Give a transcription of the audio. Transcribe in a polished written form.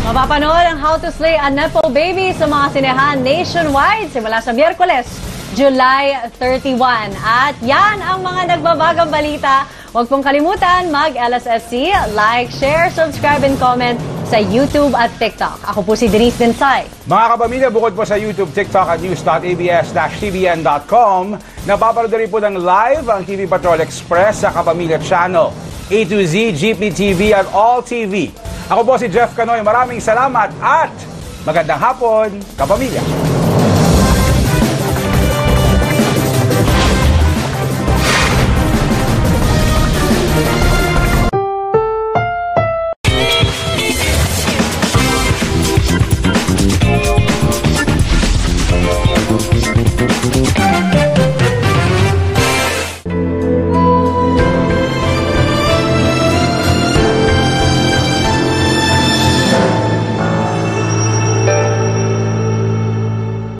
Mapapanood ang How to Slay a Nepo Baby sa mga sinehan nationwide simula sa Miyerkules, July 31. At yan ang mga nagbabagang balita. Huwag pong kalimutan mag-LSSC, like, share, subscribe, and comment sa YouTube at TikTok. Ako po si Denise Dinsay. Mga kapamilya, bukod po sa YouTube, TikTok at news.abs-cbn.com, napapanood rin po ng live ang TV Patrol Express sa Kapamilya Channel, A to Z, GPTV at All TV. Ako po si Jeff Canoy. Maraming salamat at magandang hapon, kapamilya.